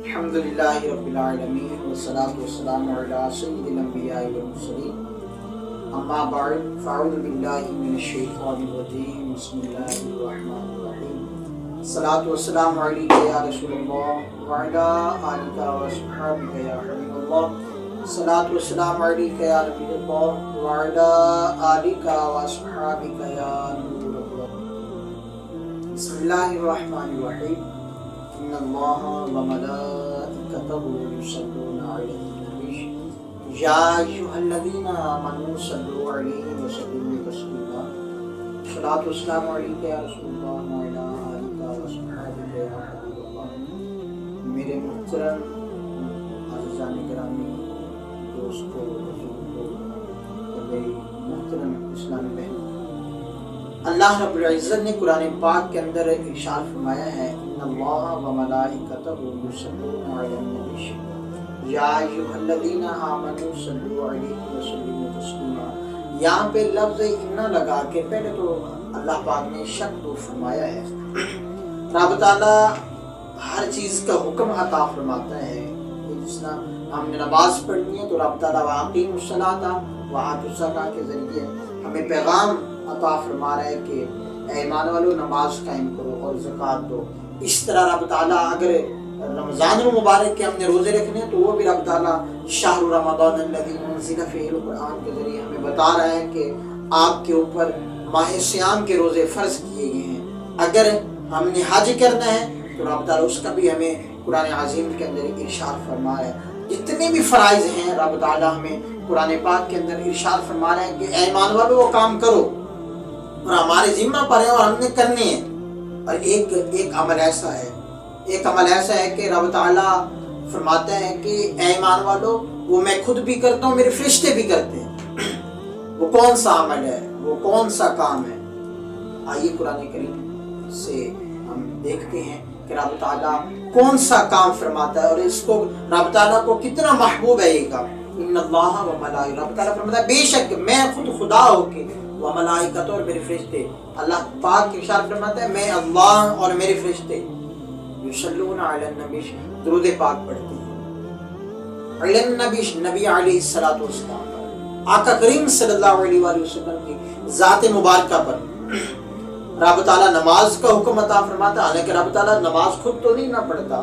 الحمدللہ رب العالمین والصلاة والسلام علی سید الانبیاء والمرسلین اما بعد فاعوذ باللہ من الشیطان الرجیم بسم اللہ الرحمن الرحیم الصلاة والسلام علیک یا رسول اللہ وعلی آلک واصحابک یا حبیب اللہ الصلاة والسلام علیک یا نبی اللہ وعلی آلک واصحابک یا نور اللہ. بسم اللہ الرحمن الرحیم. ان اللہ وملائکتہ یصلون علی النبی یا ایھا الذین آمنوا صلوا علیہ وسلموا تسلیما. الصلاۃ والسلام علیک یا رسول اللہ وعلی آلک واصحابک یا حبیب اللہ. میرے محترم عزیزان گرامی، دوستو، بزرگو، میری محترم اسلامی بہن، اللہ رب العزت نے قرآن پاک کے اندر ارشاد فرمایا ہے ان اللہ و ملائکتہ یصلون علی النبی یا ایھا الذین آمنوا صلوا علیہ وسلموا تسلیما. یہاں پہ لفظ ان لگا کے پہلے تو اللہ پاک نے شک دور فرمایا ہے. رب تعالیٰ ہر چیز کا حکم عطا فرماتا ہے. جس طرح ہم نے نماز پڑھنی ہے تو رب تعالیٰ وَأَقِیمُوا الصَّلَاةَ وَآتُوا الزَّکَاۃَ کے ذریعے ہمیں پیغام عطا فرما رہا ہے کہ اے ایمان والو نماز قائم کرو اور زکوٰۃ دو. اس طرح رب تعالیٰ اگر رمضان المبارک کے ہم نے روزے رکھنے ہیں تو وہ بھی رب تعالیٰ شہر رمضان الذی انزل فیہ القرآن کے ذریعے ہمیں بتا رہا ہے کہ آپ کے اوپر ماہ سیام کے روزے فرض کیے گئے ہیں. اگر ہم نے حج کرنا ہے تو رب تعالیٰ اس کا بھی ہمیں قرآن عظیم کے اندر ارشاد فرما رہا ہے. جتنے بھی فرائض ہیں رب تعالیٰ ہمیں قرآن پاک کے اندر ارشاد فرما رہا ہے کہ اے ایمان والو وہ کام کرو اور ہمارے ذمہ پر ہے اور ہم نے کرنے ہیں. اور ایک عمل ایسا ہے کہ رب تعالیٰ فرماتا ہے کہ اے ایمان والو وہ میں خود بھی کرتا ہوں، میرے فرشتے بھی کرتے ہیں. وہ کون سا عمل ہے، وہ کون سا کام ہے؟ آئیے قرآن کریم سے ہم دیکھتے ہیں کہ رب تعالیٰ کون سا کام فرماتا ہے اور اس کو رب تعالیٰ کو کتنا محبوب ہے یہ کام. ان اللہ و ملائکتہ، رب تعالیٰ فرماتا ہے بے شک میں خود خدا ہو کے و ملائکتہ اور میرے فرشتے. اللہ پاک ارشاد فرماتا ہے میں اللہ اور میرے فرشتے یصلون علی النبی، درود پاک پڑھتے ہیں علی النبی، نبی علیہ الصلوۃ والسلام پر، آقا کریم صلی اللہ علیہ وآلہ وسلم کی ذات مبارکہ پر. رب تعالیٰ نماز کا حکم عطا فرماتا ہے، حالانکہ رب تعالیٰ نماز خود تو نہیں نہ پڑھتا،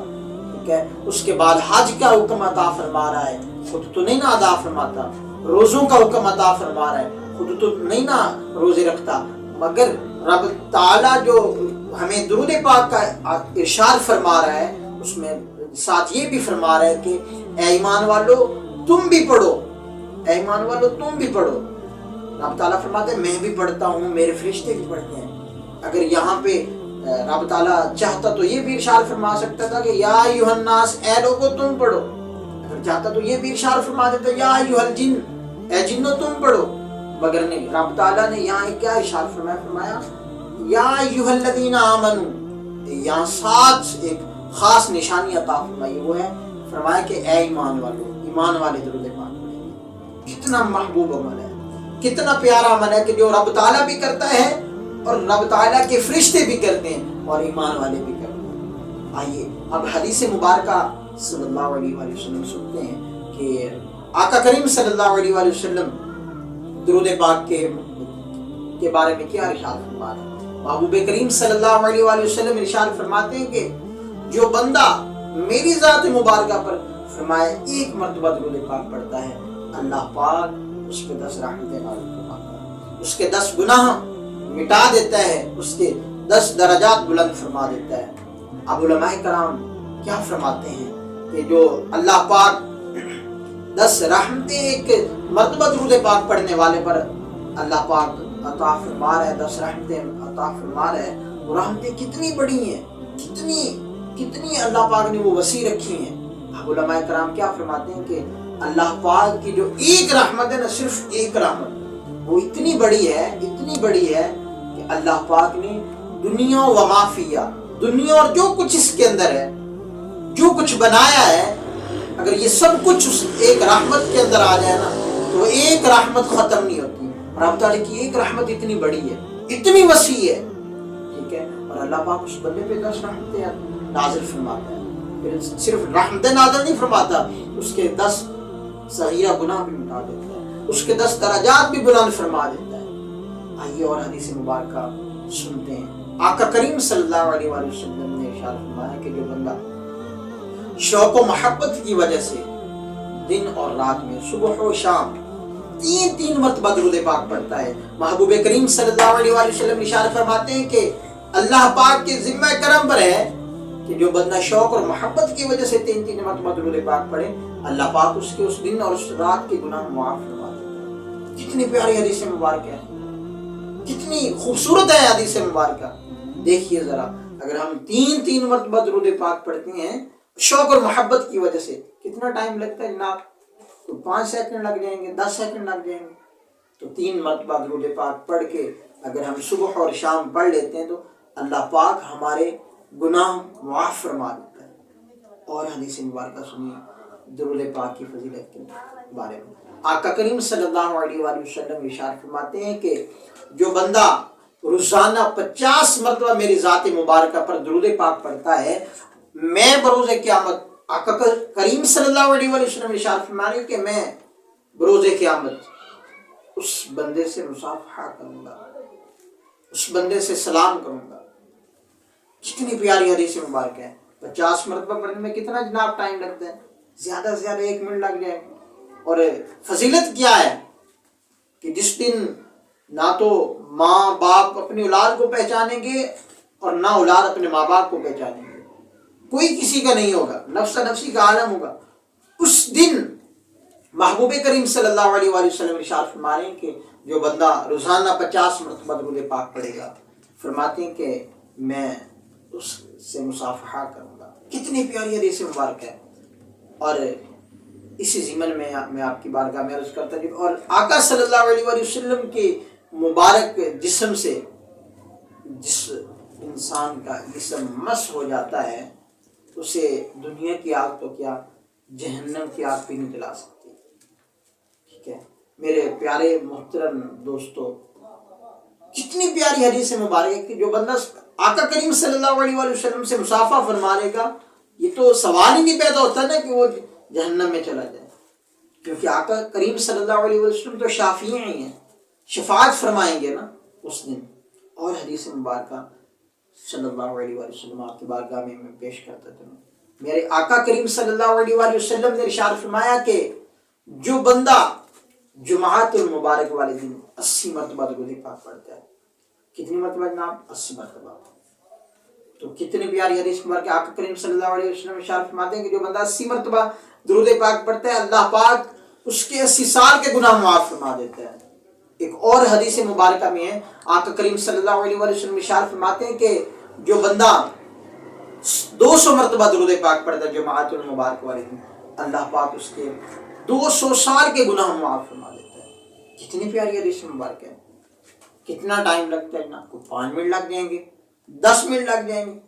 ٹھیک ہے. اس کے بعد حج کا حکم عطا فرما رہا ہے، خود تو نہیں نہ ادا فرماتا. روزوں کا حکم عطا فرما رہا ہے، خود تو نہیں نہ روزے رکھتا. مگر رب تعالیٰ جو ہمیں درود پاک کا ارشاد فرما رہا ہے اس میں ساتھ یہ بھی فرما رہا ہے کہ اے ایمان والو تم بھی پڑھو، اے ایمان والو تم بھی پڑھو. رب تعالیٰ فرماتے ہیں میں بھی پڑھتا ہوں، میرے فرشتے بھی پڑھتے ہیں. اگر یہاں پہ رب تعالیٰ چاہتا تو یہ بھی ارشاد فرما سکتا تھا کہ یا ایھا الناس، اے لوگو تم پڑھو. اگر چاہتا تو یہ بھی ارشاد فرما دیتا یا ایھا الجن، اے جنو تم پڑھو. مگر نہیں، رب تعالیٰ نے یہاں کیا ارشاد فرمایا یا ایھا الذین آمنوا. یہاں ساتھ ایک خاص نشانی عطا فرمائی، وہ ہے فرمایا کہ اے ایمان والو، ایمان والے درود پاک پڑھیں. کتنا محبوب عمل ہے، کتنا پیارا عمل ہے کہ جو رب تعالیٰ بھی کرتا ہے اور رب تعالیٰ کے فرشتے بھی کرتے ہیں اور ایمان والے بھی کرتے ہیں. آئیے اب حدیث مبارکہ صلی اللہ علیہ وآلہ وسلم سنتے ہیں کہ آقا کریم صلی اللہ علیہ وآلہ وسلم درود پاک کے بارے میں کیا ارشاد فرما رہے ہیں. محبوب کریم صلی اللہ علیہ وآلہ وسلم ارشاد فرماتے ہیں کہ جو بندہ میری ذات مبارکہ پر فرمائے ایک مرتبہ درود پاک پڑھتا ہے، اللہ پاک اس پہ 10 رحمتیں نازل فرماتا ہے، اس کے 10 گناہ مٹا دیتا ہے، اس کے 10 درجات بلند فرما دیتا ہے. اب علماء کرام کیا فرماتے ہیں کہ جو اللہ پاک 10 رحمتیں ایک مرتبہ درود پاک پڑھنے والے پر اللہ پاک عطا فرما رہا ہے، 10 رحمتیں عطا فرما رہا ہے. وہ رحمتیں کتنی بڑی ہیں، کتنی اللہ پاک نے وہ وسیع رکھی ہیں. اب علماء کرام کیا فرماتے ہیں کہ اللہ پاک کی جو ایک رحمت ہے نا، صرف ایک رحمت، وہ اتنی بڑی ہے کہ اللہ پاک نے دنیا و ما فیہا، دنیا اور جو کچھ اس کے اندر ہے، جو کچھ بنایا ہے، اگر یہ سب کچھ اس ایک رحمت کے اندر آ جائے نا تو ایک رحمت ختم نہیں ہوتی. رب تعالیٰ کی ایک رحمت اتنی بڑی ہے، اتنی وسیع ہے، ٹھیک ہے. اور اللہ پاک اس بندے پہ 10 رحمتیں نازل فرماتا ہے. پھر صرف رحمت نازل نہیں فرماتا، اس کے 10 صغیرہ گناہ بھی مٹا دیتا ہے، اس کے 10 درجات بھی بلند فرما دیتا ہے۔ آئیے اور حدیث مبارکہ سنتے ہیں۔ آقا کریم صلی اللہ علیہ وآلہ وسلم نے ارشاد فرمایا کہ جو بندہ شوق و محبت کی وجہ سے دن اور رات میں صبح و شام 3 مرتبہ درود پاک پڑھتا ہے، محبوب کریم صلی اللہ علیہ وآلہ وسلم ارشاد فرماتے ہیں کہ اللہ پاک کے ذمہ کرم پر ہے کہ جو بندہ شوق اور محبت کی وجہ سے 3 مرتبہ درود پاک پڑھے، اللہ پاک اس کے اس دن اور اس رات کے گناہ معاف فرما دیتا ہے۔ کتنی پیاری حدیث مبارکہ ہے، کتنی خوبصورت ہے حدیث مبارکہ۔ دیکھیے ذرا، اگر ہم 3 مرتبہ درود پاک پڑھتے ہیں شوق اور محبت کی وجہ سے، کتنا ٹائم لگتا ہے جناب؟ تو 5 سیکنڈ لگ جائیں گے، 10 سیکنڈ لگ جائیں گے۔ تو 3 مرتبہ درود پاک پڑھ کے اگر ہم صبح اور شام پڑھ لیتے ہیں تو اللہ پاک ہمارے گناہ معاف فرما دیتا ہے۔ اور حدیث مبارکہ سنیے درود پاک کی فضیلت کے بارے میں۔ آقا کریم صلی اللہ علیہ وآلہ وسلم ارشاد فرماتے ہیں کہ جو بندہ روزانہ 50 مرتبہ میری ذات مبارکہ پر درود پاک پڑھتا ہے، میں بروز قیامت، آقا کریم صلی اللہ علیہ وآلہ وسلم ارشاد فرماتے ہیں کہ میں بروز قیامت اس بندے سے مصافحہ کروں گا، اس بندے سے سلام کروں گا۔ کتنی پیاری حدیث مبارک ہے۔ 50 مرتبہ پڑھنے میں کتنا جناب ٹائم لگتا ہے؟ زیادہ سے زیادہ 1 منٹ لگ جائے گا۔ اور فضیلت کیا ہے کہ جس دن نہ تو ماں باپ اپنی اولاد کو پہچانیں گے اور نہ اولاد اپنے ماں باپ کو پہچانیں گے، کوئی کسی کا نہیں ہوگا، نفس نفسی کا عالم ہوگا۔ اس دن محبوب کریم صلی اللہ علیہ وآلہ وسلم ارشاد فرما رہے ہیں کہ جو بندہ روزانہ 50 مرتبہ درود پاک پڑھے گا، فرماتے ہیں کہ میں اس سے مصافحہ کروں گا۔ کتنی پیاری حدیث مبارک ہے۔ اور اسی ضمن میں آپ کی بارگاہ میں عرض کرتا ہوں، اور آقا صلی اللہ علیہ وآلہ وسلم کے مبارک جسم سے جس انسان کا جسم مس ہو جاتا ہے، اسے دنیا کی آگ تو کیا جہنم کی آگ بھی نہیں جلا سکتی۔ ٹھیک ہے میرے پیارے محترم دوستو، کتنی پیاری حدیث مبارک ہے کہ جو بندہ آقا کریم صلی اللہ علیہ وآلہ وسلم سے مصافحہ فرما لے گا، یہ تو سوال ہی نہیں پیدا ہوتا نا کہ وہ جہنم میں چلا جائے، کیونکہ آقا کریم صلی اللہ علیہ وسلم تو شافعی ہیں، شفاعت فرمائیں گے نا اس دن۔ اور حدیث مبارکہ صلی اللہ علیہ وآلہ وسلم آپ کی بارگاہ میں پیش کرتا ہوں۔ میرے آقا کریم صلی اللہ علیہ وآلہ وسلم نے ارشاد فرمایا کہ جو بندہ جمعات المبارک والے دن 80 مرتبہ درود پاک پڑھتا ہے، کتنی مرتبہ جناب؟ 80 مرتبہ۔ تو کتنی پیاری حدیث مبارک، آقا کریم صلی اللہ علیہ وسلم ارشاد فرماتے ہیں کہ جو بندہ 80 مرتبہ درود پاک پڑھتا ہے، اللہ پاک اس کے 80 سال کے گناہ معاف فرما دیتا ہے۔ ایک اور حدیث مبارکہ میں ہے، آقا کریم صلی اللہ علیہ وسلم ارشاد فرماتے ہیں کہ جو بندہ 200 مرتبہ درود پاک پڑھتا ہے جمعات المبارک والے دن، اللہ پاک اس کے 200 سال کے گناہ معاف فرما دیتا ہے۔ کتنی پیاری حدیث مبارک ہے۔ کتنا ٹائم لگتا ہے نا؟ 5 منٹ لگ جائیں گے، 10 منٹ لگ جائیں گے۔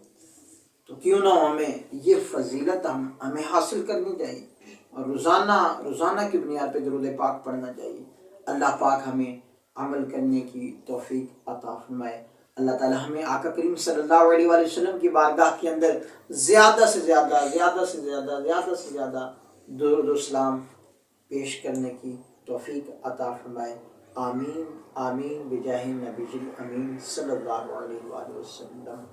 تو کیوں نہ ہمیں یہ فضیلت ہمیں حاصل کرنی چاہیے اور روزانہ کی بنیاد پہ درود پاک پڑھنا چاہیے۔ اللہ پاک ہمیں عمل کرنے کی توفیق عطا فرمائے۔ اللہ تعالی ہمیں آقا کریم صلی اللہ علیہ وآلہ وسلم کی بارگاہ کے اندر زیادہ سے زیادہ درود و سلام پیش کرنے کی توفیق عطا فرمائے۔ آمین آمین بجاہ نبی الامین صلی اللہ علیہ وآلہ وسلم۔